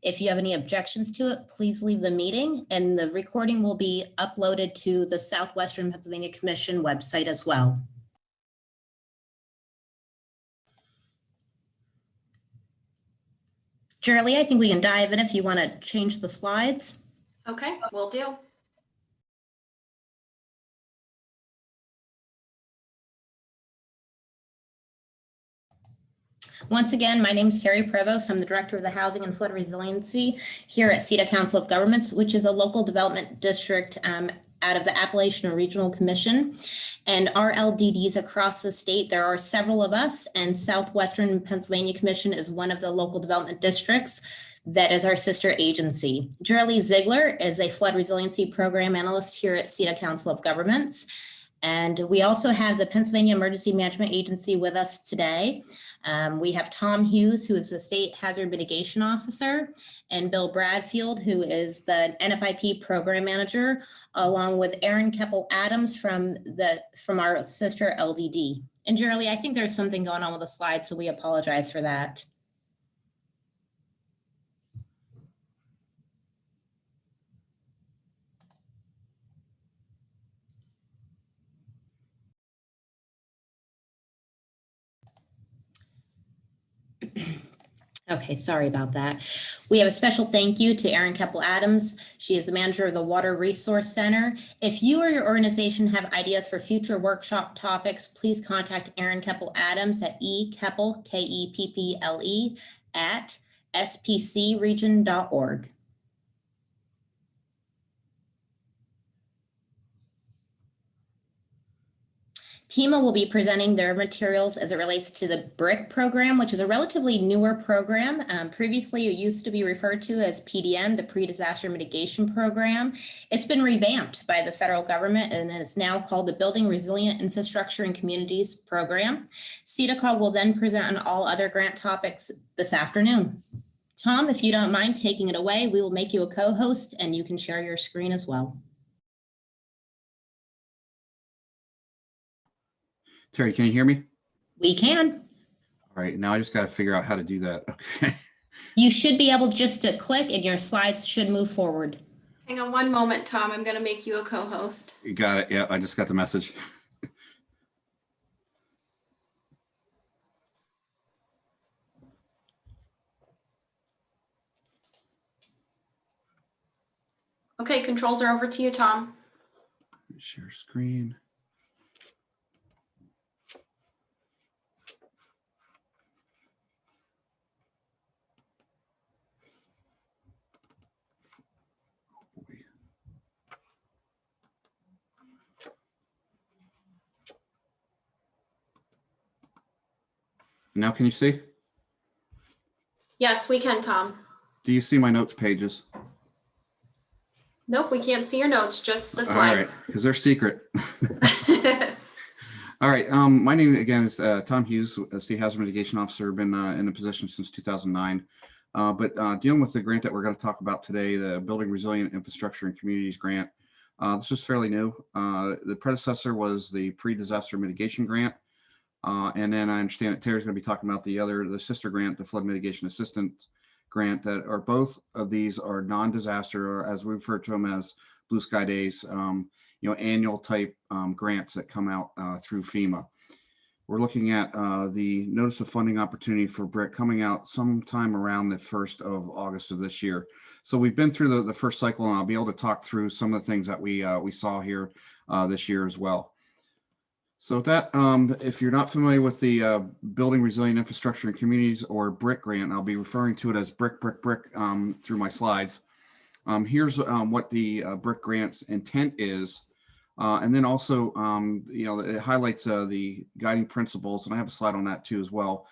If you have any objections to it, please leave the meeting, and the recording will be uploaded to the Southwestern Pennsylvania Commission website as well. Shirley, I think we can dive in if you want to change the slides. Okay, will do. Once again, my name is Terry Prevost. I'm the Director of the Housing and Flood Resiliency here at CETA Council of Governments, which is a local development district out of the Appalachian Regional Commission. And our LDDs across the state, there are several of us, and Southwestern Pennsylvania Commission is one of the local development districts that is our sister agency. Shirley Ziegler is a flood resiliency program analyst here at CETA Council of Governments. And we also have the Pennsylvania Emergency Management Agency with us today. We have Tom Hughes, who is the State Hazard Mitigation Officer, and Bill Bradfield, who is the NFIP Program Manager, along with Aaron Keppel-Adams from our sister LDD. And Shirley, I think there's something going on with the slides, so we apologize for that. Okay, sorry about that. We have a special thank you to Erin Keppel-Adams. She is the manager of the Water Resource Center. If you or your organization have ideas for future workshop topics, please contact Erin Keppel-Adams at ekeppel, K-E-P-P-L-E, at spcregion.org. FEMA will be presenting their materials as it relates to the BRIC program, which is a relatively newer program. Previously, it used to be referred to as PDM, the Pre-Disaster Mitigation Program. It's been revamped by the federal government and is now called the Building Resilient Infrastructure and Communities Program. CETACOG will then present on all other grant topics this afternoon. Tom, if you don't mind taking it away, we will make you a co-host and you can share your screen as well. Terry, can you hear me? We can. All right, now I just got to figure out how to do that. Okay. You should be able just to click and your slides should move forward. Hang on one moment, Tom. I'm going to make you a co-host. You got it. Yeah, I just got the message. Okay, controls are over to you, Tom. Share screen. Now can you see? Yes, we can, Tom. Do you see my notes pages? Nope, we can't see your notes, just the slide. All right, because they're secret. All right, my name again is Tom Hughes, State Hazard Mitigation Officer. Been in a position since 2009. But dealing with the grant that we're going to talk about today, the Building Resilient Infrastructure and Communities Grant, this was fairly new. The predecessor was the Pre-Disaster Mitigation Grant. And then I understand that Terry's going to be talking about the sister grant, the Flood Mitigation Assistance Grant, that are both of these are non-disaster, or as we refer to them as Blue Sky Days, annual type grants that come out through FEMA. We're looking at the Notice of Funding Opportunity for BRIC coming out sometime around the 1st of August of this year. So we've been through the first cycle, and I'll be able to talk through some of the things that we saw here this year as well. So with that, if you're not familiar with the Building Resilient Infrastructure and Communities, or BRIC grant, I'll be referring to it as BRIC through my slides. Here's what the BRIC grant's intent is. And then also, it highlights the guiding principles, and I have a slide on that too as well,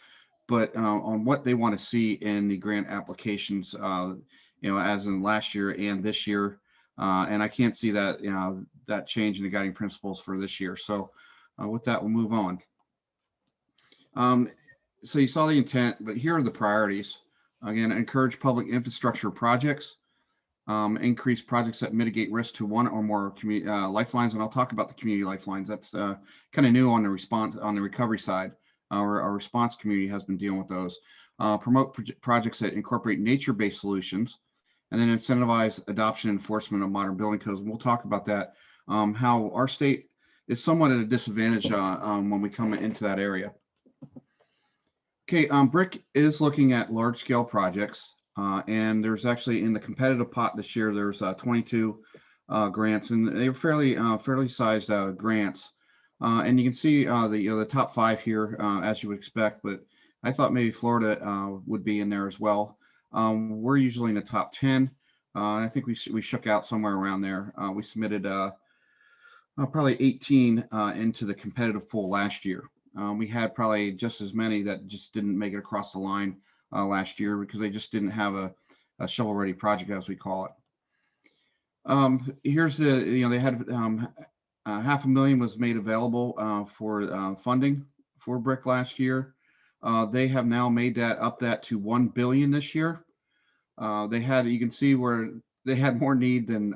but on what they want to see in the grant applications, as in last year and this year. And I can't see that, that change in the guiding principles for this year. So with that, we'll move on. So you saw the intent, but here are the priorities. Again, encourage public infrastructure projects, increase projects that mitigate risk to one or more lifelines, and I'll talk about the community lifelines. That's kind of new on the recovery side. Our response community has been dealing with those. promote projects that incorporate nature-based solutions, and then incentivize adoption and enforcement of modern building codes. And we'll talk about that, how our state is somewhat at a disadvantage when we come into that area. Okay, BRIC is looking at large-scale projects, and there's actually in the competitive pot this year, there's 22 grants, and they were fairly sized grants. And you can see the top 5 here, as you would expect, but I thought maybe Florida would be in there as well. We're usually in the top 10. I think we shook out somewhere around there. We submitted probably 18 into the competitive pool last year. We had probably just as many that just didn't make it across the line last year because they just didn't have a shovel-ready project, as we call it. Here's the, they had $500,000 was made available for funding for BRIC last year. They have now made that to $1 billion this year. You can see where they had more need than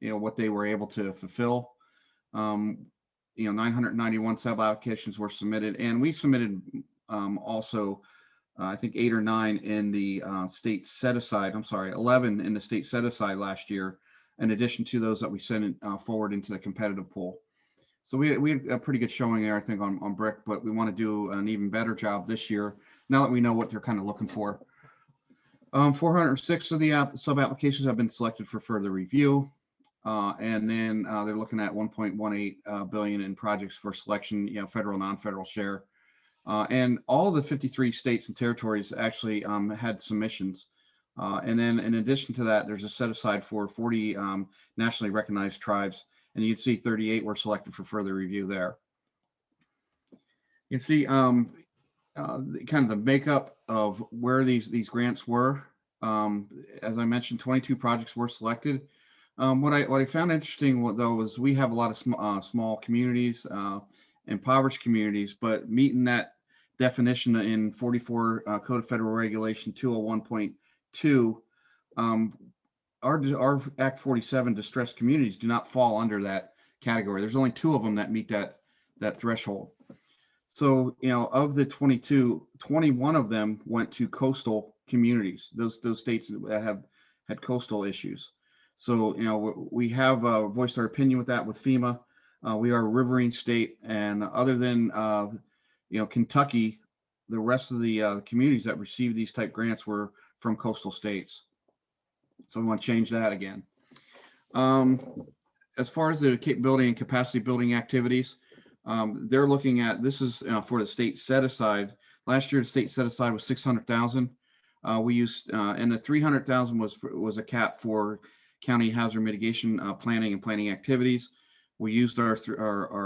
what they were able to fulfill. 991 sub applications were submitted, and we submitted also I think 8 or 9 in the state set aside. I'm sorry, 11 in the state set aside last year, in addition to those that we sent forward into the competitive pool. So we had a pretty good showing there, I think, on BRIC, but we want to do an even better job this year now that we know what they're kind of looking for. 406 of the sub applications have been selected for further review. And then they're looking at 1.18 billion in projects for selection, federal, non-federal share. And all of the 53 states and territories actually had submissions. And then in addition to that, there's a set aside for 40 nationally recognized tribes. And you can see 38 were selected for further review there. You can see kind of the makeup of where these grants were. As I mentioned, 22 projects were selected. What I found interesting though was we have a lot of small communities, impoverished communities, but meeting that definition in 44 Code of Federal Regulation 201.2, our Act 47 distressed communities do not fall under that category. There's only 2 of them that meet that threshold. So of the 22, 21 of them went to coastal communities, those states that have had coastal issues. So, we have voiced our opinion with that with FEMA. We are a riverine state, and other than, Kentucky, the rest of the communities that received these type grants were from coastal states. So we want to change that again. As far as the capability and capacity building activities, they're looking at, this is for the state set aside. Last year, the state set aside was 600,000. We used, and the 300,000 was a cap for county hazard mitigation planning and planning activities. We used our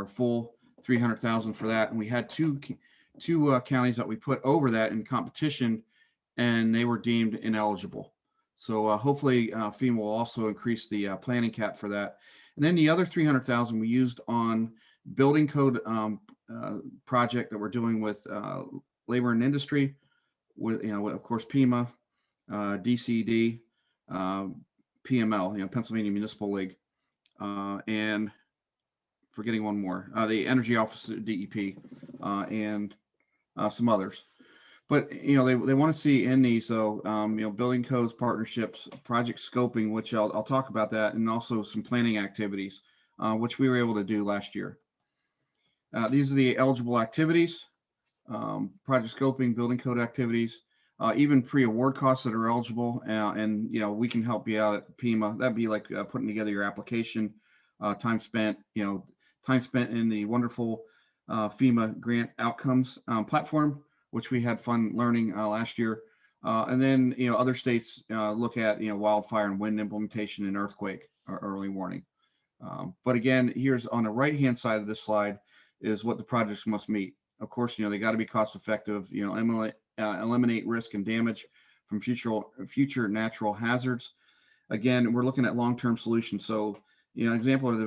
full 300,000 for that, and we had two counties that we put over that in competition, and they were deemed ineligible. So hopefully FEMA will also increase the planning cap for that. And then the other 300,000 we used on building code project that we're doing with labor and industry, with of course FEMA, DCD. PML, Pennsylvania Municipal League, and forgetting one more, the Energy Office, DEP, and some others. But they want to see in these, so building codes, partnerships, project scoping, which I'll talk about that, and also some planning activities, which we were able to do last year. These are the eligible activities: project scoping, building code activities. Even pre-award costs that are eligible, and we can help you out at FEMA. That'd be like putting together your application, time spent in the wonderful FEMA grant outcomes platform, which we had fun learning last year. And then other states look at wildfire and wind implementation and earthquake or early warning. But again, here's on the right-hand side of this slide is what the projects must meet. Of course, they got to be cost effective. Eliminate risk and damage from future natural hazards. Again, we're looking at long-term solutions. So, an example of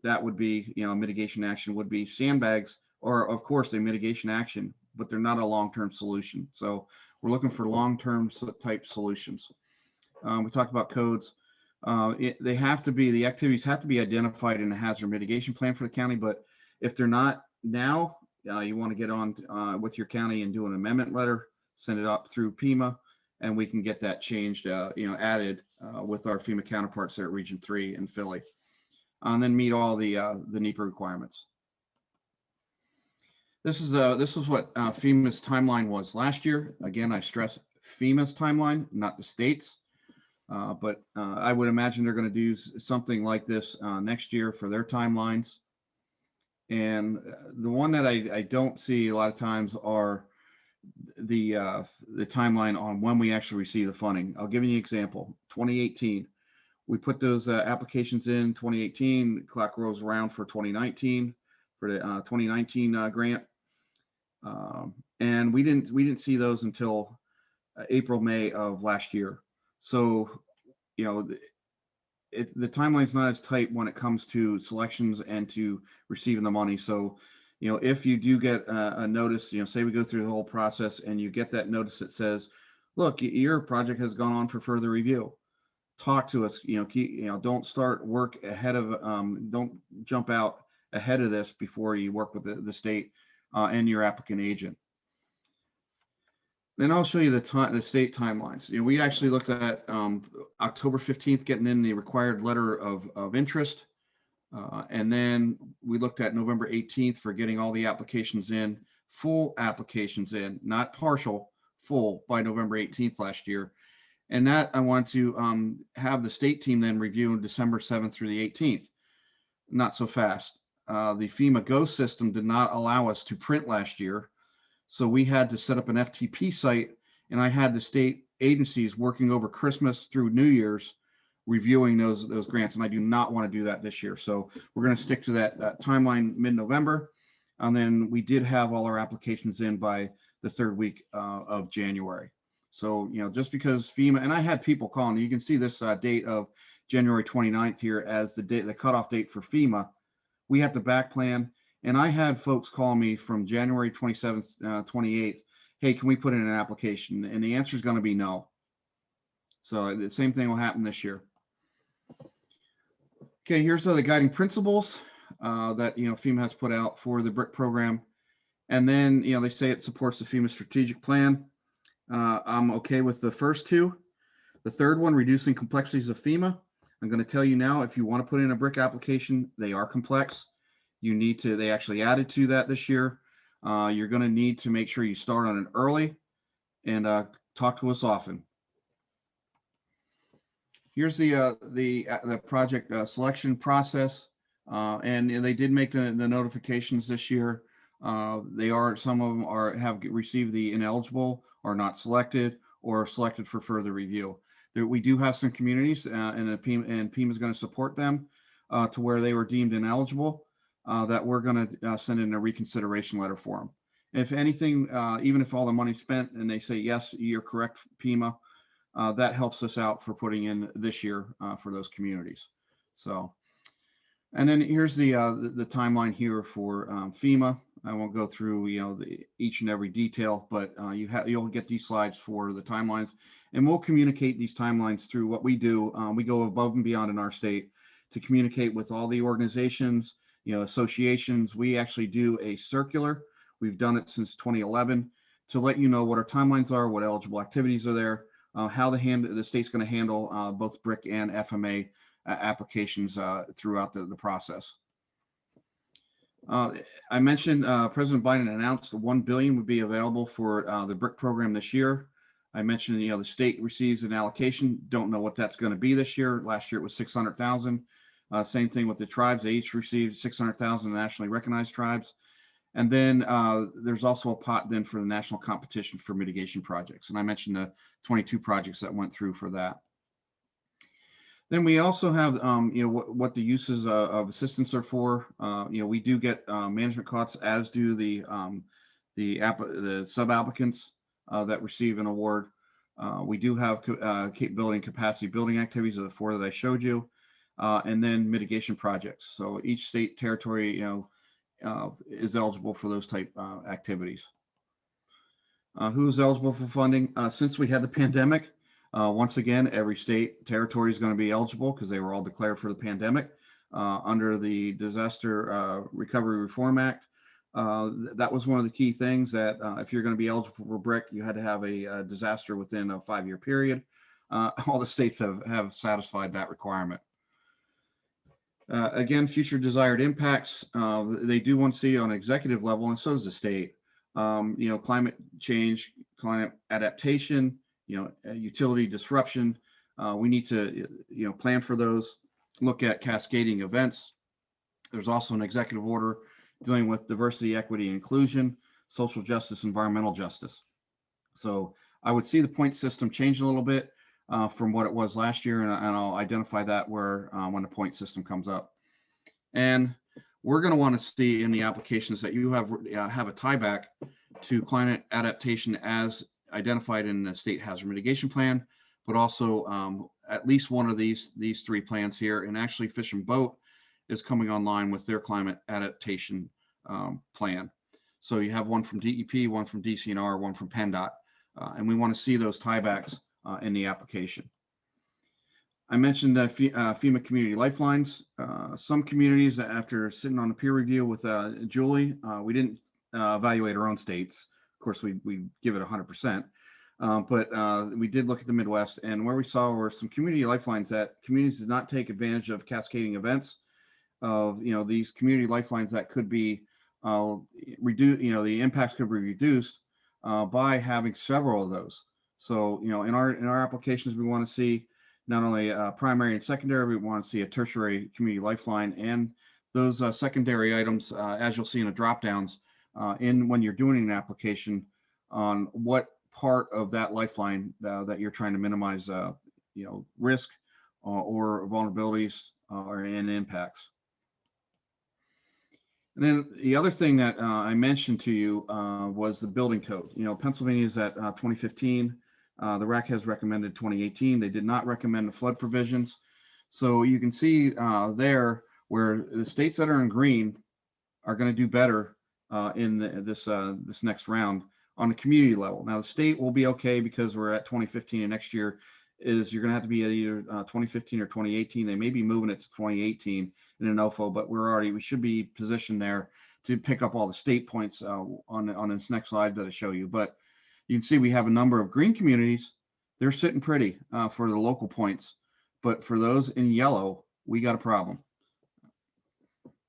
that would be, mitigation action would be sandbags, or of course a mitigation action, but they're not a long-term solution. So we're looking for long-term type solutions. We talked about codes. The activities have to be identified in a hazard mitigation plan for the county, but if they're not now, you want to get on with your county and do an amendment letter send it up through FEMA, and we can get that changed, added with our FEMA counterparts there at Region 3 in Philly, and then meet all the NEPA requirements. This is what FEMA's timeline was last year. Again, I stress FEMA's timeline, not the state's. But I would imagine they're going to do something like this next year for their timelines. And the one that I don't see a lot of times are the timeline on when we actually receive the funding. I'll give you an example. 2018, we put those applications in 2018. Clock rolls around for 2019 for the 2019 grant, and we didn't see those until April, May of last year. So, the timeline's not as tight when it comes to selections and to receiving the money. So, if you do get a notice, say we go through the whole process and you get that notice that says, look, your project has gone on for further review, talk to us, don't start work ahead of, don't jump out ahead of this before you work with the state and your applicant agent. Then I'll show you the state timelines. We actually looked at October 15th, getting in the required letter of interest. And then we looked at November 18th for getting all the applications in, full applications in, not partial, full by November 18th last year. And that I want to have the state team then review on December 7th through the 18th. Not so fast. The FEMA Go system did not allow us to print last year. So we had to set up an FTP site, and I had the state agencies working over Christmas through New Year's reviewing those grants, and I do not want to do that this year. So we're going to stick to that timeline mid-November, and then we did have all our applications in by the third week of January. So, just because FEMA, and I had people calling, you can see this date of January 29th here as the cutoff date for FEMA. We have to back plan. And I had folks call me from January 27th, 28th, hey, can we put in an application? And the answer is going to be no. So the same thing will happen this year. Okay, here's the guiding principles that FEMA has put out for the BRIC program. And then, they say it supports the FEMA strategic plan. I'm okay with the first two. The third one, reducing complexities of FEMA. I'm going to tell you now, if you want to put in a BRIC application, they are complex. They actually added to that this year. You're going to need to make sure you start on it early and talk to us often. Here's the project selection process, and they did make the notifications this year. Some of them have received the ineligible, or not selected, or selected for further review. We do have some communities, and FEMA is going to support them to where they were deemed ineligible. That we're going to send in a reconsideration letter for them. If anything, even if all the money's spent and they say, yes, you're correct, FEMA, that helps us out for putting in this year for those communities. So, and then here's the timeline here for FEMA. I won't go through each and every detail, but you'll get these slides for the timelines, and we'll communicate these timelines through what we do. We go above and beyond in our state to communicate with all the organizations, associations. We actually do a circular. We've done it since 2011 to let you know what our timelines are, what eligible activities are there, how the state's going to handle both BRIC and FMA applications throughout the process. I mentioned President Biden announced $1 billion would be available for the BRIC program this year. I mentioned the state receives an allocation. Don't know what that's going to be this year. Last year it was 600,000. Same thing with the tribes. They each received 600,000 nationally recognized tribes. And then there's also a pot then for the national competition for mitigation projects. And I mentioned the 22 projects that went through for that. Then we also have, what the uses of assistance are for. We do get management costs, as do the sub-applicants that receive an award. We do have capability and capacity building activities of the 4 that I showed you. And then mitigation projects. So each state territory, is eligible for those type activities. Who's eligible for funding? Since we had the pandemic, once again, every state territory is going to be eligible because they were all declared for the pandemic under the Disaster Recovery Reform Act. That was one of the key things that if you're going to be eligible for BRIC, you had to have a disaster within a 5-year period. All the states have satisfied that requirement. Again, future desired impacts, they do want to see on executive level, and so does the state. Climate change, climate adaptation, utility disruption. We need to, plan for those, look at cascading events. There's also an executive order dealing with diversity, equity, inclusion, social justice, environmental justice. So I would see the point system change a little bit from what it was last year, and I'll identify that where when the point system comes up. And we're going to want to see in the applications that you have a tieback to climate adaptation as identified in the state hazard mitigation plan, but also at least one of these 3 plans here. And actually Fish and Boat is coming online with their climate adaptation plan. So you have one from DEP, one from DCNR, one from PennDOT, and we want to see those tiebacks in the application. I mentioned FEMA Community Lifelines. Some communities, after sitting on a peer review with Julie, we didn't evaluate our own states. Of course, we give it 100%, but we did look at the Midwest, and where we saw were some community lifelines that communities did not take advantage of cascading events of, these community lifelines that could be reduced, the impacts could be reduced by having several of those. So, in our applications, we want to see not only primary and secondary, we want to see a tertiary community lifeline, and those secondary items, as you'll see in the drop downs, when you're doing an application on what part of that lifeline that you're trying to minimize, risk or vulnerabilities and impacts. And then the other thing that I mentioned to you was the building code. Pennsylvania is at 2015. The RAC has recommended 2018. They did not recommend the flood provisions. So you can see there where the states that are in green are going to do better in this next round on the community level. Now the state will be okay because we're at 2015, and next year you're going to have to be at either 2015 or 2018. They may be moving it to 2018 in an OFO, but we should be positioned there to pick up all the state points on this next slide that I show you. But you can see we have a number of green communities. They're sitting pretty for the local points, but for those in yellow, we got a problem.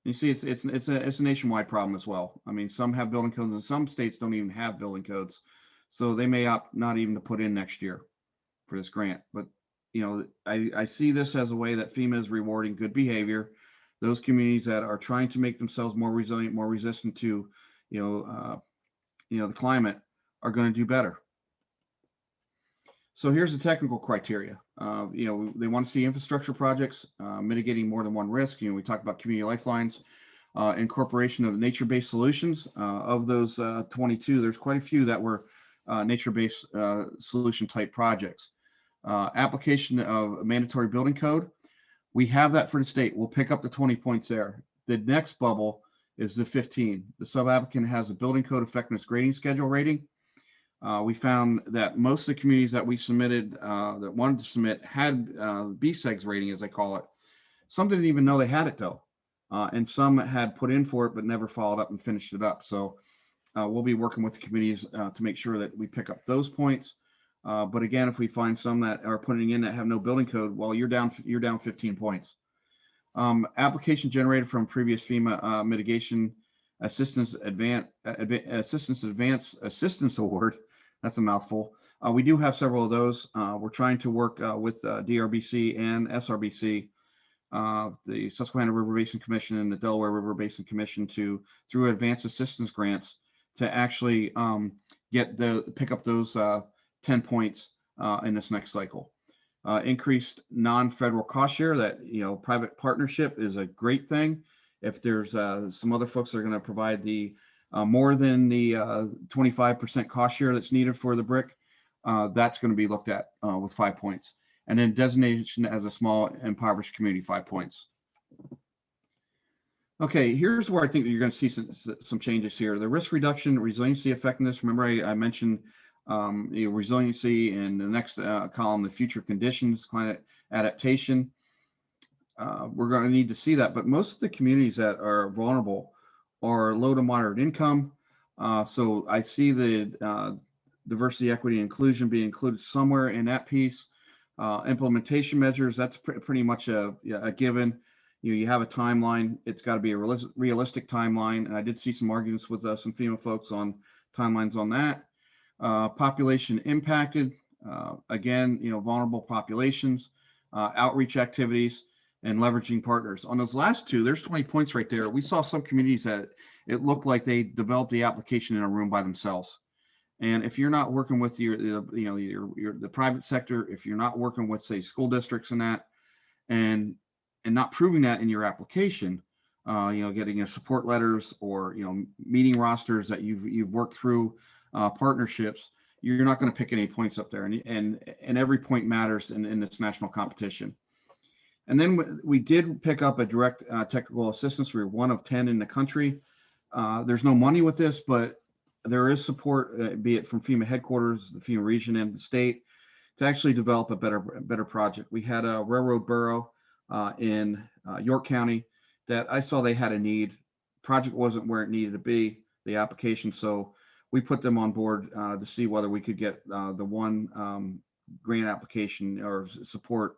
You see, it's a nationwide problem as well. I mean, some have building codes, and some states don't even have building codes, so they may opt not even to put in next year for this grant. But I see this as a way that FEMA is rewarding good behavior. Those communities that are trying to make themselves more resilient, more resistant to the climate are going to do better. So here's the technical criteria. They want to see infrastructure projects mitigating more than one risk. We talked about community lifelines, incorporation of nature-based solutions. Of those 22, there's quite a few that were nature-based solution type projects. Application of a mandatory building code. We have that for the state. We'll pick up the 20 points there. The next bubble is the 15. The sub-applicant has a building code effectiveness grading schedule rating. We found that most of the communities that we submitted, that wanted to submit, had BSEGS rating, as they call it. Some didn't even know they had it though. And some had put in for it, but never followed up and finished it up. So we'll be working with the communities to make sure that we pick up those points. But again, if we find some that are putting in that have no building code, well, you're down 15 points. Application generated from previous FEMA mitigation assistance assistance award. That's a mouthful. We do have several of those. We're trying to work with DRBC and SRBC, the Susquehanna River Basin Commission and the Delaware River Basin Commission, through advanced assistance grants to actually pick up those 10 points in this next cycle. Increased non-federal cost share. That private partnership is a great thing. If there's some other folks that are going to provide the more than the 25% cost share that's needed for the BRIC, that's going to be looked at with 5 points. And then designation as a small impoverished community, 5 points. Okay, here's where I think that you're going to see some changes here. The risk reduction, resiliency, effectiveness. Remember, I mentioned resiliency in the next column, the future conditions, climate adaptation. We're going to need to see that, but most of the communities that are vulnerable are low to moderate income. So I see the diversity, equity, and inclusion being included somewhere in that piece. Implementation measures, that's pretty much a given. You have a timeline. It's got to be a realistic timeline. And I did see some arguments with some FEMA folks on timelines on that. Population impacted, again, vulnerable populations, outreach activities, and leveraging partners. On those last two, there's 20 points right there. We saw some communities that it looked like they developed the application in a room by themselves. And if you're not working with the private sector, if you're not working with, say, school districts and that, and not proving that in your application, getting a support letters or meeting rosters that you've worked through, partnerships, you're not going to pick any points up there, and every point matters in this national competition. And then we did pick up a direct technical assistance. We were one of 10 in the country. There's no money with this, but there is support, be it from FEMA headquarters, the FEMA region, and the state, to actually develop a better project. We had a railroad borough in York County that I saw they had a need. Project wasn't where it needed to be, the application. So we put them on board to see whether we could get the one grant application or support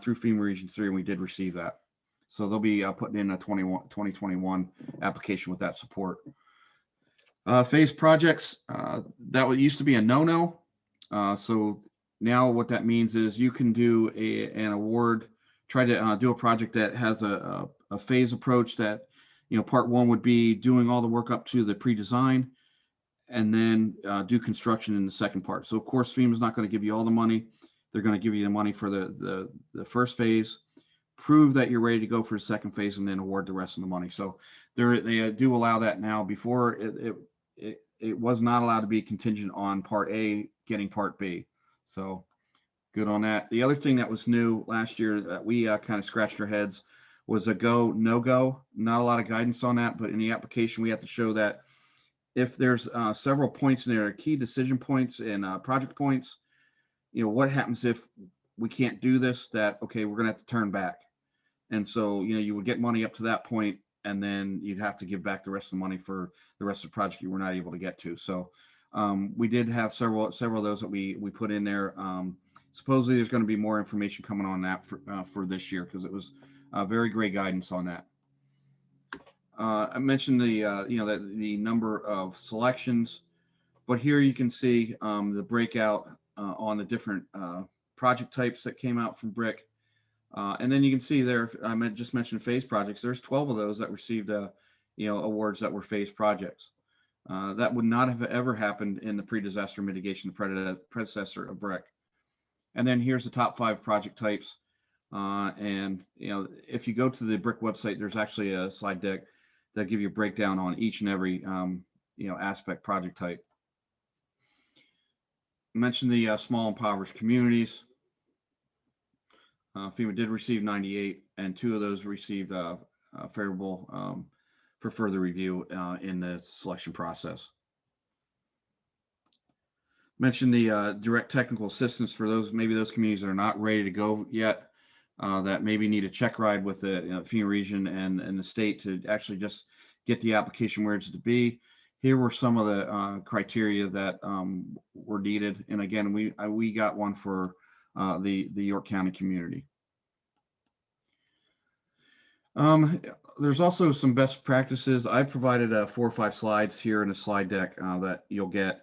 through FEMA Region 3, and we did receive that. So they'll be putting in a 2021 application with that support. Phase projects, that used to be a no-no. So now what that means is you can do an award, try to do a project that has a phase approach that, part one would be doing all the work up to the pre-design, and then do construction in the second part. So of course, FEMA is not going to give you all the money. They're going to give you the money for the first phase, prove that you're ready to go for the second phase, and then award the rest of the money. So they do allow that now. Before it was not allowed to be contingent on part A getting part B. So good on that. The other thing that was new last year that we kind of scratched our heads was a go, no go. Not a lot of guidance on that, but in the application, we have to show that if there's several points in there, key decision points and project points, what happens if we can't do this, that, okay, we're going to have to turn back. And so, you would get money up to that point, and then you'd have to give back the rest of the money for the rest of the project you were not able to get to. So we did have several of those that we put in there. Supposedly there's going to be more information coming on that for this year, because it was very great guidance on that. I mentioned the number of selections, but here you can see the breakout on the different project types that came out from BRIC. And then you can see there, I just mentioned phase projects. There's 12 of those that received awards that were phase projects. That would not have ever happened in the pre-disaster mitigation, the predecessor of BRIC. And then here's the top 5 project types. And if you go to the BRIC website, there's actually a slide deck that give you a breakdown on each and every aspect project type. I mentioned the small impoverished communities. FEMA did receive 98, and 2 of those received favorable for further review in the selection process. Mentioned the direct technical assistance for those communities that are not ready to go yet, that maybe need a check ride with the FEMA region and the state to actually just get the application where it's to be. Here were some of the criteria that were needed, and again, we got one for the York County community. There's also some best practices. I provided 4 or 5 slides here in a slide deck that you'll get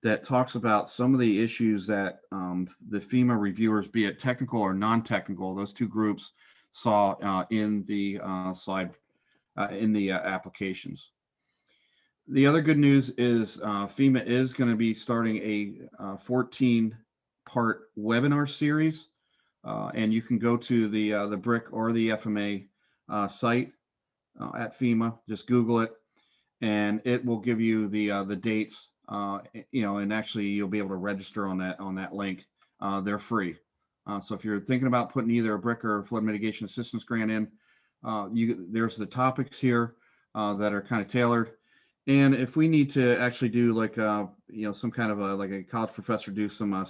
that talks about some of the issues that the FEMA reviewers, be it technical or non-technical, those 2 groups saw in the slide in the applications. The other good news is FEMA is going to be starting a 14-part webinar series, and you can go to the BRIC or the FMA site at FEMA. Just Google it, and it will give you the dates. And actually you'll be able to register on that link. They're free. So if you're thinking about putting either a BRIC or a flood mitigation assistance grant in, there's the topics here that are kind of tailored. And if we need to actually do like some kind of like a college professor do some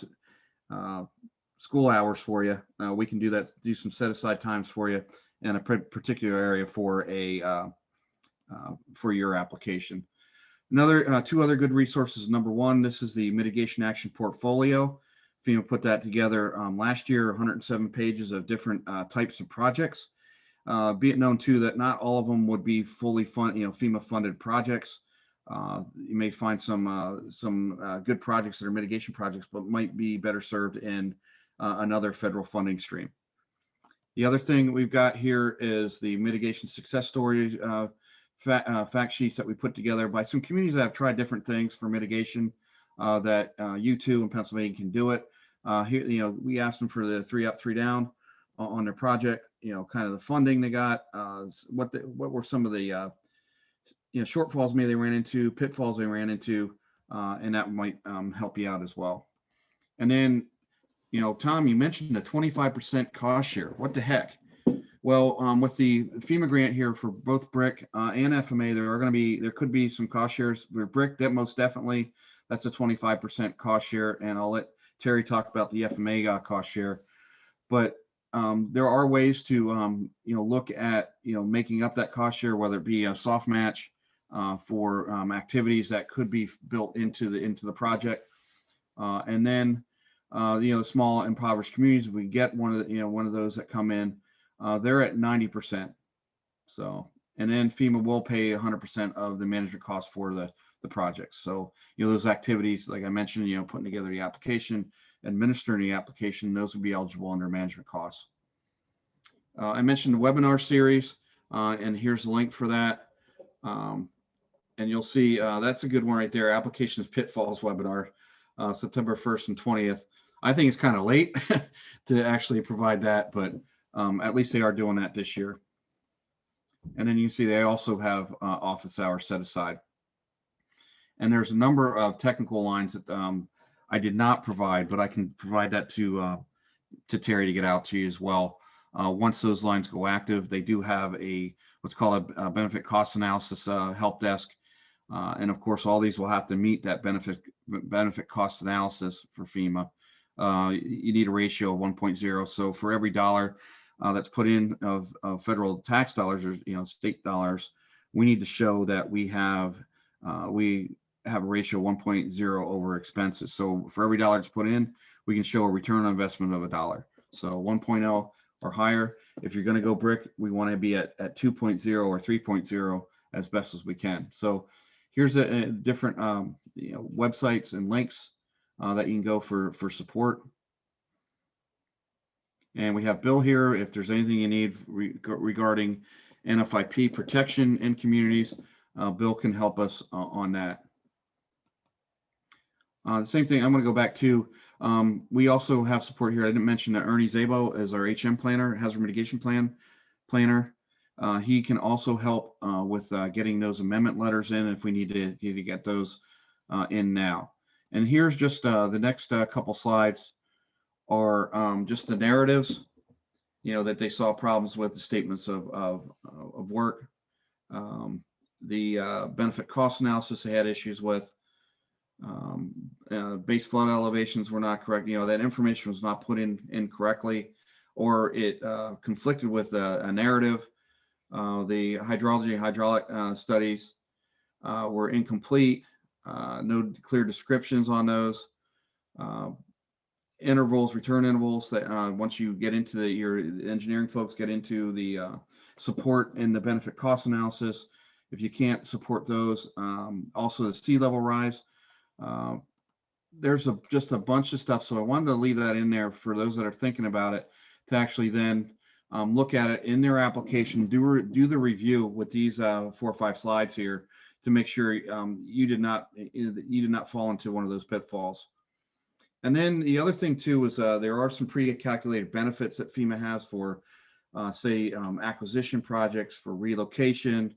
school hours for you, we can do that. Do some set aside times for you in a particular area for a for your application. Another two other good resources. Number one, this is the Mitigation Action Portfolio. FEMA put that together last year, 107 pages of different types of projects. Be it known too that not all of them would be fully FEMA funded projects. You may find some good projects that are mitigation projects, but might be better served in another federal funding stream. The other thing we've got here is the mitigation success story fact sheets that we put together by some communities that have tried different things for mitigation that you too in Pennsylvania can do it. Here, we asked them for the 3 up, 3 down on their project, kind of the funding they got, what were some of the shortfalls maybe they ran into, pitfalls they ran into, and that might help you out as well. And then, Tom, you mentioned a 25% cost share. What the heck? Well, with the FEMA grant here for both BRIC and FMA, there could be some cost shares. For BRIC, that most definitely, that's a 25% cost share, and I'll let Terry talk about the FMA cost share. But there are ways to look at making up that cost share, whether it be a soft match for activities that could be built into the project, and then the small impoverished communities, if we get one of those that come in, they're at 90%. So, and then FEMA will pay 100% of the management costs for the projects. So, those activities, like I mentioned, putting together the application, administering the application, those would be eligible under management costs. I mentioned the webinar series, and here's the link for that. And you'll see that's a good one right there. Applications Pitfalls webinar, September 1st and 20th. I think it's kind of late to actually provide that, but at least they are doing that this year. And then you see they also have office hours set aside. And there's a number of technical lines that I did not provide, but I can provide that to Terry to get out to you as well. Once those lines go active, they do have what's called a benefit cost analysis help desk. And of course, all these will have to meet that benefit cost analysis for FEMA. You need a ratio of 1.0. So for every dollar that's put in of federal tax dollars or state dollars, we need to show that we have a ratio of 1.0 over expenses. So for every dollar that's put in, we can show a return on investment of $1. So 1.0 or higher. If you're going to go BRIC, we want to be at 2.0 or 3.0 as best as we can. So here's a different websites and links that you can go for support. And we have Bill here. If there's anything you need regarding NFIP protection in communities, Bill can help us on that. The same thing, I'm going to go back to, we also have support here. I didn't mention that Ernie Zabo is our HM planner, hazard mitigation planner. He can also help with getting those amendment letters in if we need to get those in now. And here's just the next couple slides are just the narratives, that they saw problems with the statements of work, the benefit cost analysis they had issues with, base flood elevations were not correct. That information was not put in correctly, or it conflicted with a narrative. The hydrology and hydraulic studies were incomplete. No clear descriptions on those. Return intervals that once you get into your engineering folks get into the support and the benefit cost analysis, if you can't support those, also the sea level rise. There's just a bunch of stuff. So I wanted to leave that in there for those that are thinking about it to actually then look at it in their application, do the review with these 4 or 5 slides here to make sure you did not fall into one of those pitfalls. And then the other thing too is there are some pre-calculated benefits that FEMA has for say acquisition projects, for relocation,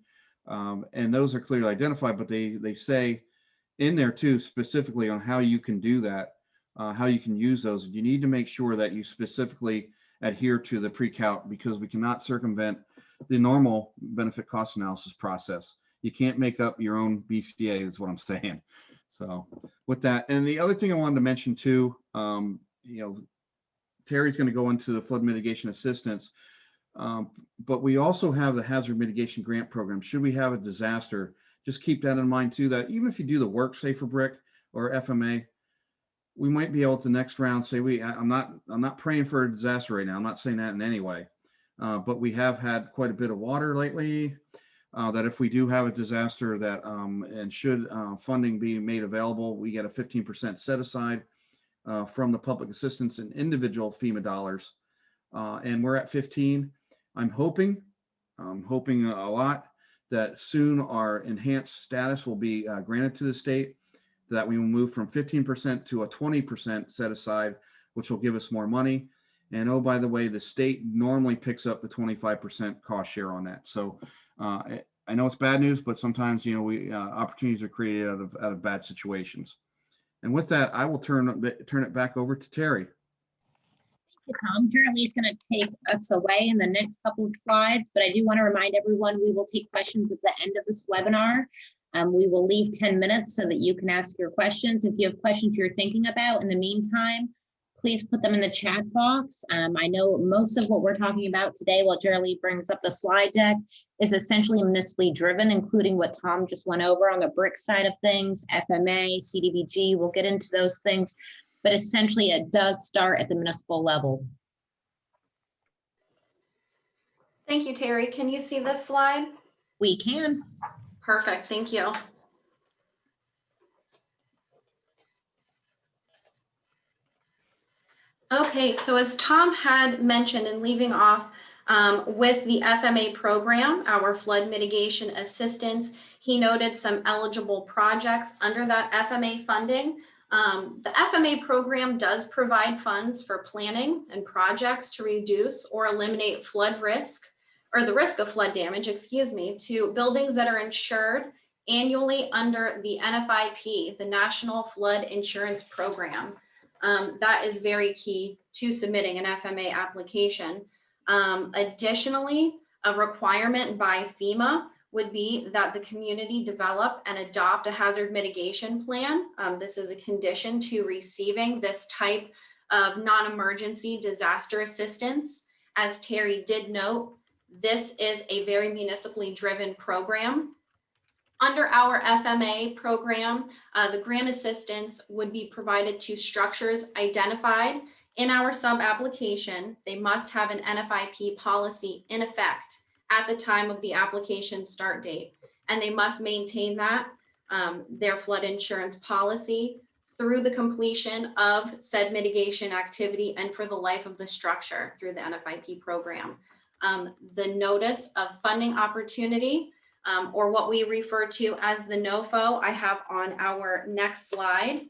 and those are clearly identified, but they say in there too specifically on how you can do that, how you can use those. You need to make sure that you specifically adhere to the pre-calc, because we cannot circumvent the normal benefit cost analysis process. You can't make up your own BCA is what I'm saying. So with that, and the other thing I wanted to mention too, Terry's going to go into the flood mitigation assistance. But we also have the hazard mitigation grant program. Should we have a disaster, just keep that in mind too, that even if you do the work, say for BRIC or FMA, we might be able to next round say, I'm not praying for a disaster right now. I'm not saying that in any way. But we have had quite a bit of water lately, that if we do have a disaster that, and should funding be made available, we get a 15% set aside from the public assistance and individual FEMA dollars. And we're at 15. I'm hoping a lot that soon our enhanced status will be granted to the state, that we will move from 15% to a 20% set aside, which will give us more money. And oh, by the way, the state normally picks up the 25% cost share on that. So I know it's bad news, but sometimes, opportunities are created out of bad situations. And with that, I will turn it back over to Terry. Tom. Jeremy is going to take us away in the next couple of slides, but I do want to remind everyone we will take questions at the end of this webinar. We will leave 10 minutes so that you can ask your questions. If you have questions you're thinking about in the meantime, please put them in the chat box. I know most of what we're talking about today, while Jeremy brings up the slide deck, is essentially municipally driven, including what Tom just went over on the BRIC side of things, FMA, CDBG. We'll get into those things. But essentially, it does start at the municipal level. Thank you, Terry. Can you see this slide? We can. Perfect. Thank you. Okay, so as Tom had mentioned in leaving off with the FMA program, our flood mitigation assistance, he noted some eligible projects under that FMA funding. The FMA program does provide funds for planning and projects to reduce or eliminate flood risk, or the risk of flood damage, to buildings that are insured annually under the NFIP, the National Flood Insurance Program. That is very key to submitting an FMA application. Additionally, a requirement by FEMA would be that the community develop and adopt a hazard mitigation plan. This is a condition to receiving this type of non-emergency disaster assistance. As Terry did note, this is a very municipally driven program. Under our FMA program, the grant assistance would be provided to structures identified in our sub-application. They must have an NFIP policy in effect at the time of the application start date, and they must maintain that, their flood insurance policy, through the completion of said mitigation activity and for the life of the structure through the NFIP program. The notice of funding opportunity, or what we refer to as the NOFO, I have on our next slide.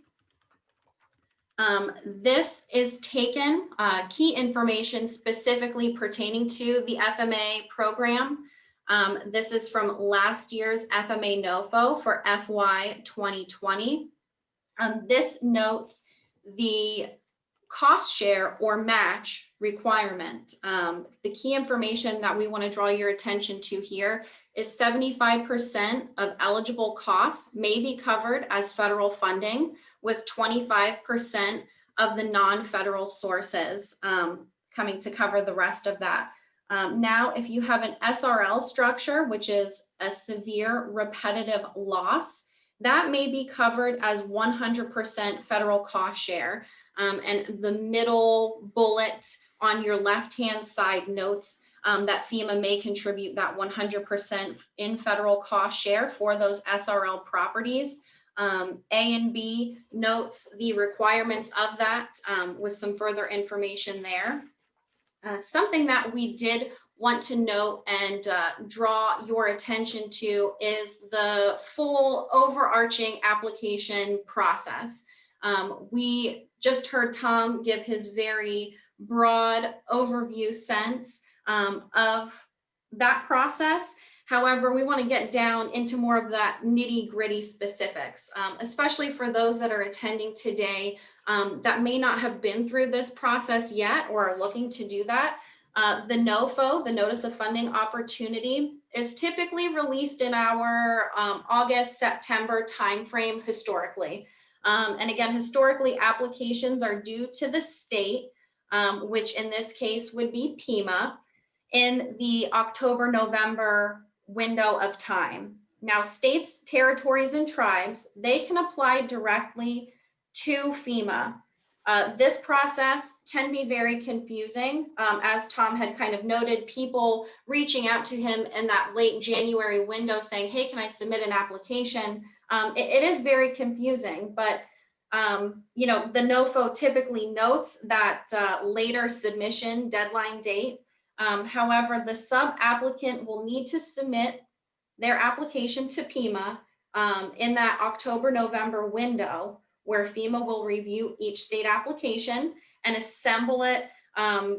This is taken, key information specifically pertaining to the FMA program. This is from last year's FMA NOFO for FY 2020. This notes the cost share or match requirement. The key information that we want to draw your attention to here is 75% of eligible costs may be covered as federal funding, with 25% of the non-federal sources coming to cover the rest of that. Now, if you have an SRL structure, which is a severe repetitive loss, that may be covered as 100% federal cost share. And the middle bullet on your left-hand side notes that FEMA may contribute that 100% in federal cost share for those SRL properties. A and B notes the requirements of that with some further information there. Something that we did want to note and draw your attention to is the full overarching application process. We just heard Tom give his very broad overview sense of that process. However, we want to get down into more of that nitty-gritty specifics, especially for those that are attending today that may not have been through this process yet or are looking to do that. The NOFO, the Notice of Funding Opportunity, is typically released in our August, September timeframe historically. And again, historically, applications are due to the state, which in this case would be FEMA. in the October, November window of time. Now, states, territories, and tribes, they can apply directly to FEMA. This process can be very confusing. As Tom had kind of noted, people reaching out to him in that late January window saying, hey, can I submit an application? It is very confusing, but you know, the NOFO typically notes that later submission deadline date. However, the sub-applicant will need to submit their application to FEMA in that October, November window, where FEMA will review each state application and assemble it,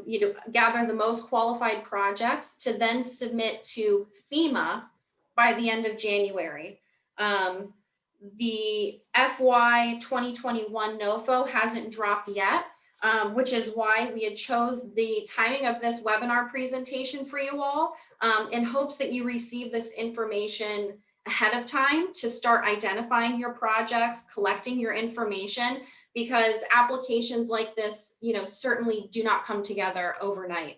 you know, gather the most qualified projects to then submit to FEMA by the end of January. The FY 2021 NOFO hasn't dropped yet, which is why we had chose the timing of this webinar presentation for you all, in hopes that you receive this information ahead of time to start identifying your projects, collecting your information, because applications like this, you know, certainly do not come together overnight.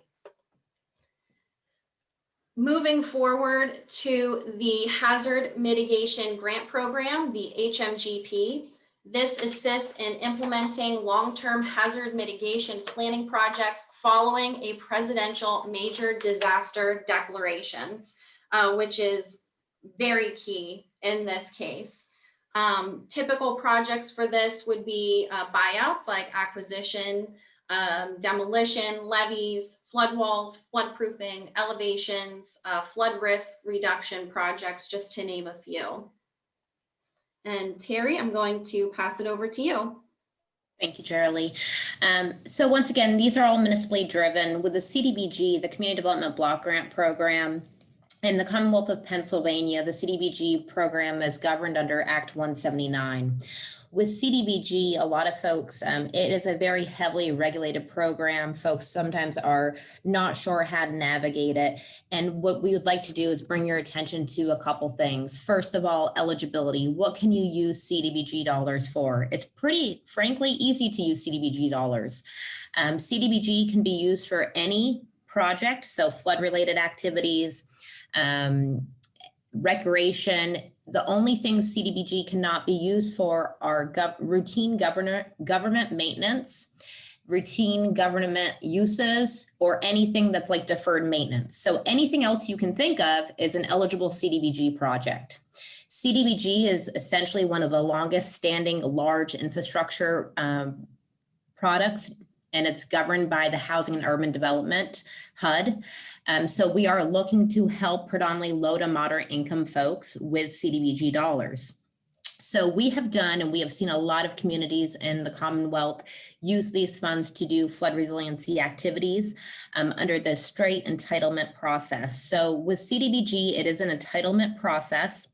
Moving forward to the Hazard Mitigation Grant Program, the HMGP. This assists in implementing long-term hazard mitigation planning projects following a presidential major disaster declarations, which is very key in this case. Typical projects for this would be buyouts like acquisition, demolition, levees, flood walls, floodproofing, elevations, flood risk reduction projects, just to name a few. And Terry, I'm going to pass it over to you. Thank you, Cheryl. So once again, these are all municipally driven. With the CDBG, the Community Development Block Grant Program, in the Commonwealth of Pennsylvania, the CDBG program is governed under Act 179. With CDBG, a lot of folks, it is a very heavily regulated program. Folks sometimes are not sure how to navigate it. And what we would like to do is bring your attention to a couple things. First of all, eligibility. What can you use CDBG dollars for? It's pretty, frankly, easy to use CDBG dollars. CDBG can be used for any project, so flood-related activities, recreation. The only things CDBG cannot be used for are routine government maintenance, routine government uses, or anything that's like deferred maintenance. So anything else you can think of is an eligible CDBG project. CDBG is essentially one of the longest standing large infrastructure products, and it's governed by the Housing and Urban Development, HUD. So we are looking to help predominantly low to moderate income folks with CDBG dollars. So we have done, and we have seen a lot of communities in the Commonwealth use these funds to do flood resiliency activities under the straight entitlement process. So with CDBG, it is an entitlement process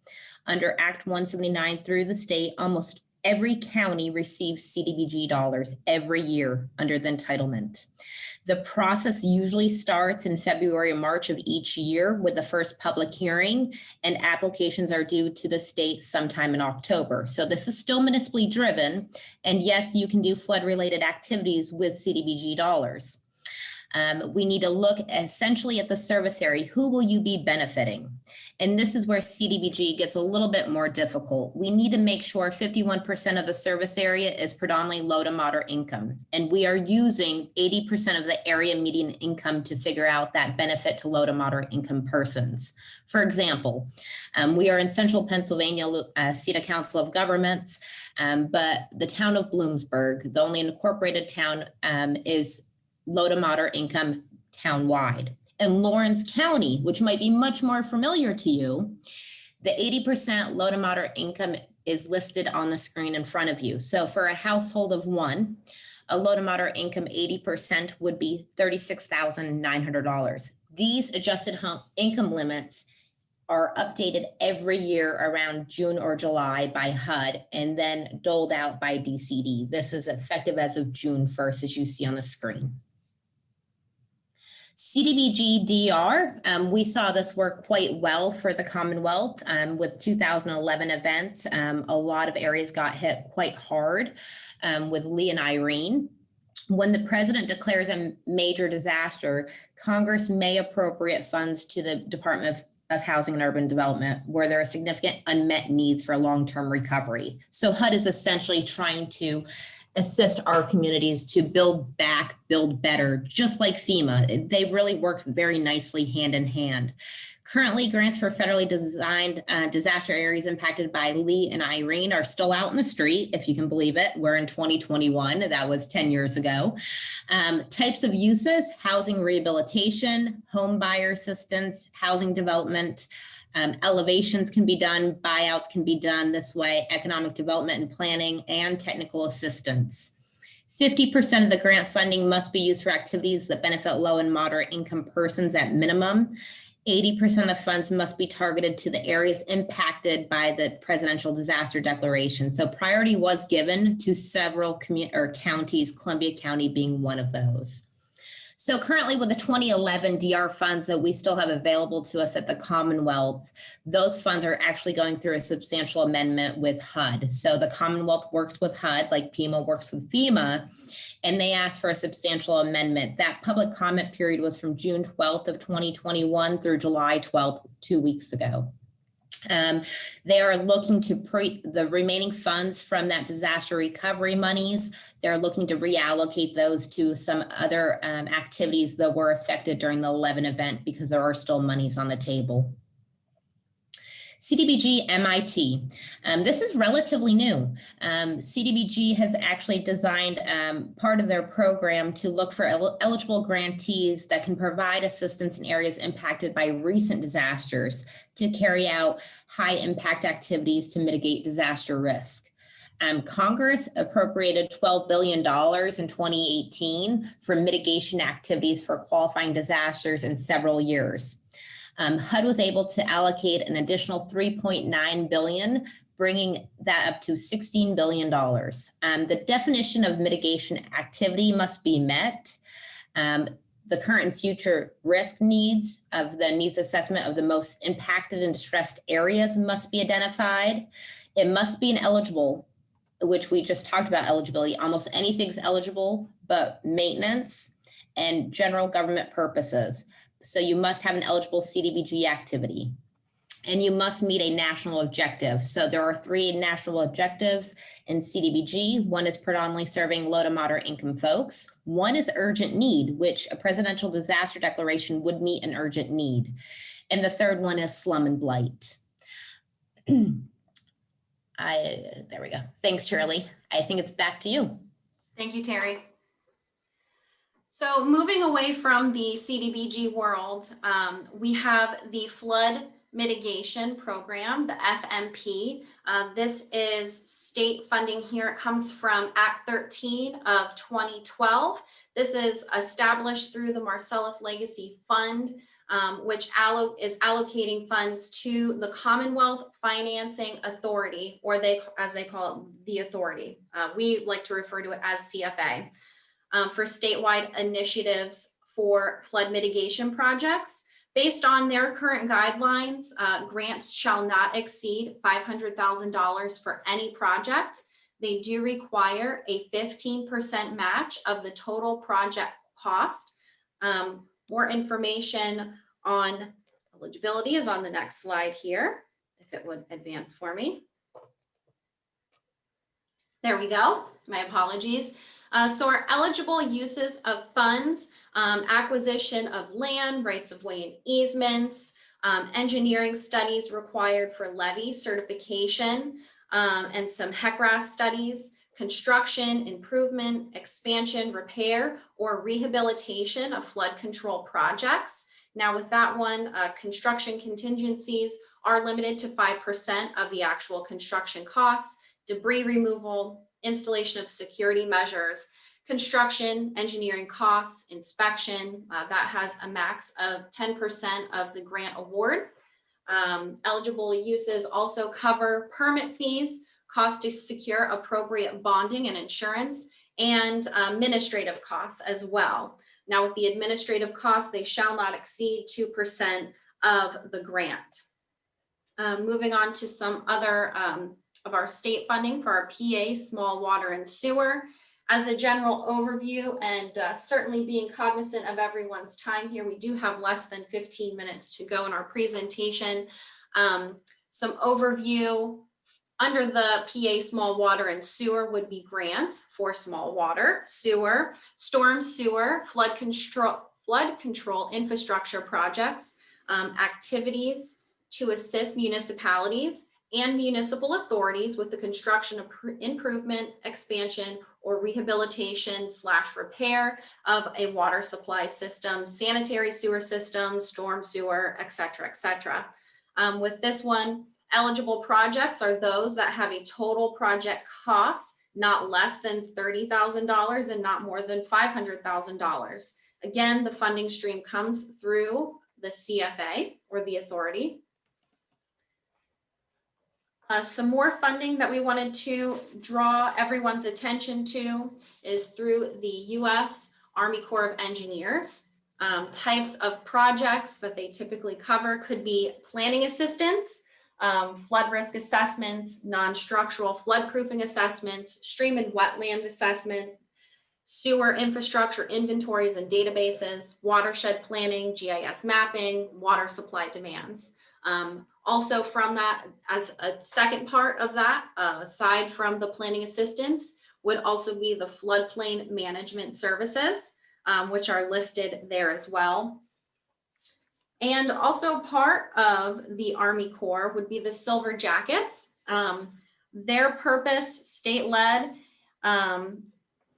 under Act 179 through the state. Almost every county receives CDBG dollars every year under the entitlement. The process usually starts in February or March of each year with the first public hearing, and applications are due to the state sometime in October. So this is still municipally driven, and yes, you can do flood-related activities with CDBG dollars. We need to look essentially at the service area. Who will you be benefiting? And this is where CDBG gets a little bit more difficult. We need to make sure 51% of the service area is predominantly low to moderate income. And we are using 80% of the area median income to figure out that benefit to low to moderate income persons. For example, we are in central Pennsylvania, City Council of Governments, but the town of Bloomsburg, the only incorporated town, is low to moderate income townwide. In Lawrence County, which might be much more familiar to you, the 80% low to moderate income is listed on the screen in front of you. So for a household of one, a low to moderate income 80% would be $36,900. These adjusted income limits are updated every year around June or July by HUD and then doled out by DCD. This is effective as of June 1st, as you see on the screen. CDBG DR, we saw this work quite well for the Commonwealth with 2011 events. A lot of areas got hit quite hard with Lee and Irene. When the president declares a major disaster, Congress may appropriate funds to the Department of Housing and Urban Development where there are significant unmet needs for long-term recovery. So HUD is essentially trying to assist our communities to build back, build better, just like FEMA. They really work very nicely hand in hand. Currently, grants for federally designed disaster areas impacted by Lee and Irene are still out in the street, if you can believe it. We're in 2021, that was 10 years ago. Types of uses: housing rehabilitation, home buyer assistance, housing development, elevations can be done, buyouts can be done this way, economic development and planning, and technical assistance. 50% of the grant funding must be used for activities that benefit low and moderate income persons at minimum. 80% of the funds must be targeted to the areas impacted by the presidential disaster declaration. So priority was given to several counties, Columbia County being one of those. So currently with the 2011 DR funds that we still have available to us at the Commonwealth, those funds are actually going through a substantial amendment with HUD. So the Commonwealth works with HUD like PEMA works with FEMA, and they asked for a substantial amendment. That public comment period was from June 12th of 2021 through July 12th, 2 weeks ago. They are looking to the remaining funds from that disaster recovery monies. They're looking to reallocate those to some other activities that were affected during the 11 event because there are still monies on the table. CDBG MIT. This is relatively new. CDBG has actually designed part of their program to look for eligible grantees that can provide assistance in areas impacted by recent disasters to carry out high impact activities to mitigate disaster risk. Congress appropriated $12 billion in 2018 for mitigation activities for qualifying disasters in several years. HUD was able to allocate an additional $3.9 billion, bringing that up to $16 billion. The definition of mitigation activity must be met. The current and future risk needs of the needs assessment of the most impacted and distressed areas must be identified. It must be an eligible, which we just talked about eligibility. Almost anything's eligible, but maintenance and general government purposes. So you must have an eligible CDBG activity, and you must meet a national objective. So there are 3 national objectives in CDBG. One is predominantly serving low to moderate income folks. One is urgent need, which a presidential disaster declaration would meet an urgent need. And the third one is slum and blight. There we go. Thanks, Shirley. I think it's back to you. Thank you, Terry. So moving away from the CDBG world, we have the Flood Mitigation Program, the FMP. This is state funding here. It comes from Act 13 of 2012. This is established through the Marcellus Legacy Fund, which is allocating funds to the Commonwealth Financing Authority, or as they call it, the authority. We like to refer to it as CFA. For statewide initiatives for flood mitigation projects. Based on their current guidelines, grants shall not exceed $500,000 for any project. They do require a 15% match of the total project cost. More information on eligibility is on the next slide here, if it would advance for me. There we go, my apologies. So our eligible uses of funds, acquisition of land, rights of way and easements, engineering studies required for levy certification, and some HECRAS studies, construction, improvement, expansion, repair, or rehabilitation of flood control projects. Now with that one, construction contingencies are limited to 5% of the actual construction costs, debris removal, installation of security measures, construction, engineering costs, inspection, that has a max of 10% of the grant award. Eligible uses also cover permit fees, cost to secure appropriate bonding and insurance, and administrative costs as well. Now with the administrative costs, they shall not exceed 2% of the grant. Moving on to some other of our state funding for our PA small water and sewer. As a general overview, and certainly being cognizant of everyone's time here, we do have less than 15 minutes to go in our presentation. Some overview under the PA small water and sewer would be grants for small water, sewer, storm sewer, flood control infrastructure projects, activities to assist municipalities and municipal authorities with the construction, improvement, expansion, or rehabilitation / repair of a water supply system, sanitary sewer system, storm sewer, et cetera, et cetera. With this one, eligible projects are those that have a total project cost not less than $30,000 and not more than $500,000. Again, the funding stream comes through the CFA or the authority. Some more funding that we wanted to draw everyone's attention to is through the U.S. Army Corps of Engineers. Types of projects that they typically cover could be planning assistance, flood risk assessments, non-structural floodproofing assessments, stream and wetland assessment, sewer infrastructure inventories and databases, watershed planning, GIS mapping, water supply demands. Also from that, as a second part of that, aside from the planning assistance, would also be the floodplain management services, which are listed there as well. And also part of the Army Corps would be the Silver Jackets. Their purpose, state-led,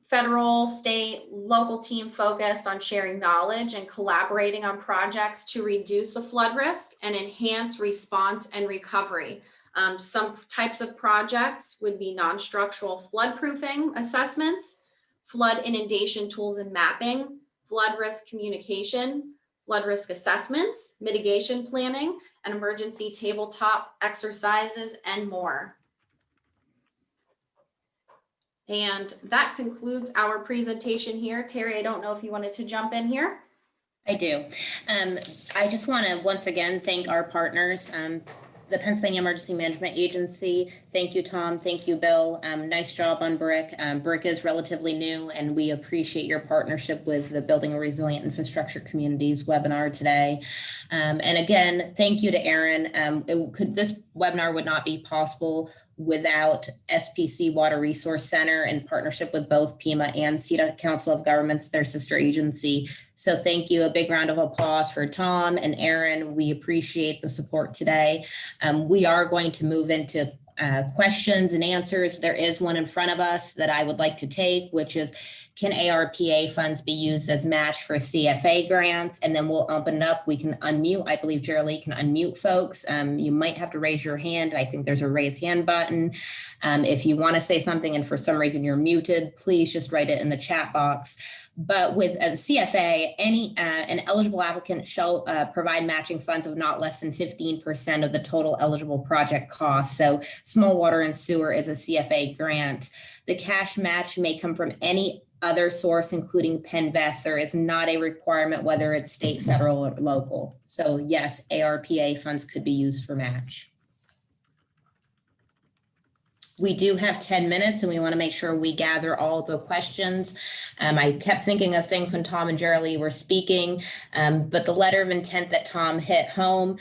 federal, state, local team focused on sharing knowledge and collaborating on projects to reduce the flood risk and enhance response and recovery. Some types of projects would be non-structural floodproofing assessments, flood inundation tools and mapping, flood risk communication, flood risk assessments, mitigation planning, and emergency tabletop exercises, and more. And that concludes our presentation here. Terry, I don't know if you wanted to jump in here. I do. I just want to once again thank our partners, the Pennsylvania Emergency Management Agency. Thank you, Tom. Thank you, Bill. Nice job on BRIC. BRIC is relatively new, and we appreciate your partnership with the Building a Resilient Infrastructure Communities webinar today. And again, thank you to Aaron. This webinar would not be possible without SPC Water Resource Center in partnership with both FEMA and CETA Council of Governments, their sister agency. So thank you. A big round of applause for Tom and Aaron. We appreciate the support today. We are going to move into questions and answers. There is one in front of us that I would like to take, which is, can ARPA funds be used as match for CFA grants? And then we'll open it up. We can unmute. I believe Geraldine can unmute folks. You might have to raise your hand. I think there's a raise hand button. If you want to say something and for some reason you're muted, please just write it in the chat box. But with the CFA, an eligible applicant shall provide matching funds of not less than 15% of the total eligible project cost. So small water and sewer is a CFA grant. The cash match may come from any other source, including PennVest. There is not a requirement whether it's state, federal, or local. So yes, ARPA funds could be used for match. We do have 10 minutes and we want to make sure we gather all the questions. I kept thinking of things when Tom and Geraldine were speaking, but the letter of intent that Tom hit home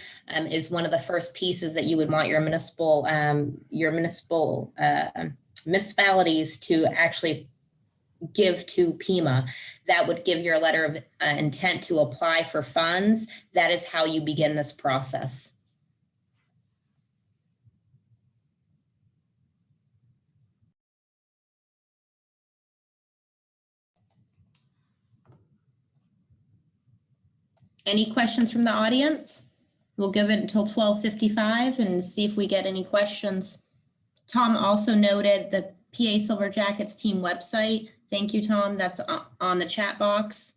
is one of the first pieces that you would want your municipalities to actually give to FEMA. That would give your letter of intent to apply for funds. That is how you begin this process. Any questions from the audience? We'll give it until 12:55 and see if we get any questions. Tom also noted the PA Silver Jackets team website. Thank you, Tom. That's on the chat box.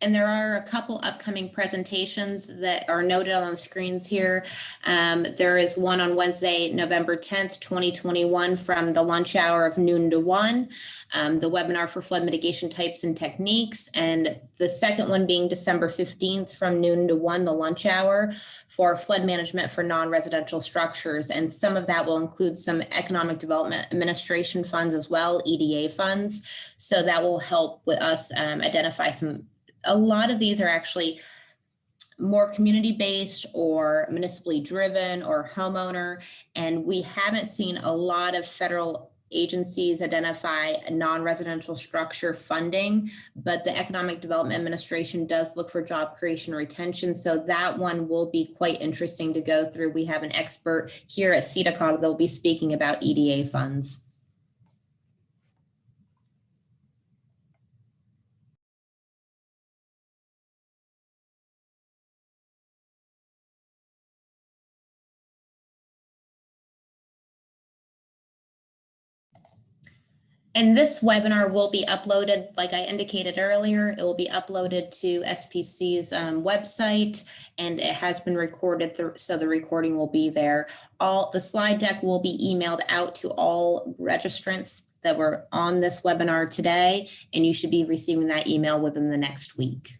And there are a couple upcoming presentations that are noted on the screens here. There is one on Wednesday, November 10th, 2021 from the lunch hour of noon to 1, the webinar for flood mitigation types and techniques. And the second one being December 15th from noon to 1, the lunch hour for flood management for non-residential structures. And some of that will include some economic development administration funds as well, EDA funds. So that will help with us identify a lot of these are actually more community-based or municipally driven or homeowner, and we haven't seen a lot of federal agencies identify a non-residential structure funding, but the Economic Development Administration does look for job creation and retention, so that one will be quite interesting to go through. We have an expert here at CEDACOG that will be speaking about EDA funds. And this webinar will be uploaded, like I indicated earlier, it will be uploaded to SPC's website, and it has been recorded, so the recording will be there. The slide deck will be emailed out to all registrants that were on this webinar today, and you should be receiving that email within the next week.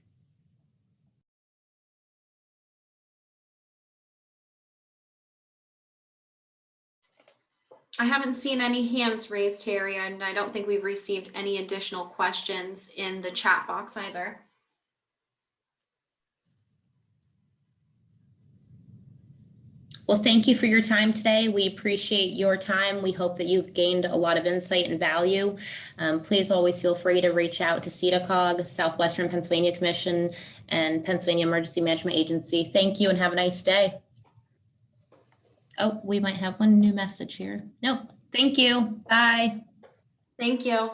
I haven't seen any hands raised, Terry, and I don't think we've received any additional questions in the chat box either. Well, thank you for your time today. We appreciate your time. We hope that you gained a lot of insight and value. Please always feel free to reach out to CEDACOG, Southwestern Pennsylvania Commission, and Pennsylvania Emergency Management Agency. Thank you and have a nice day. Oh, we might have one new message here. Nope. Thank you. Bye. Thank you.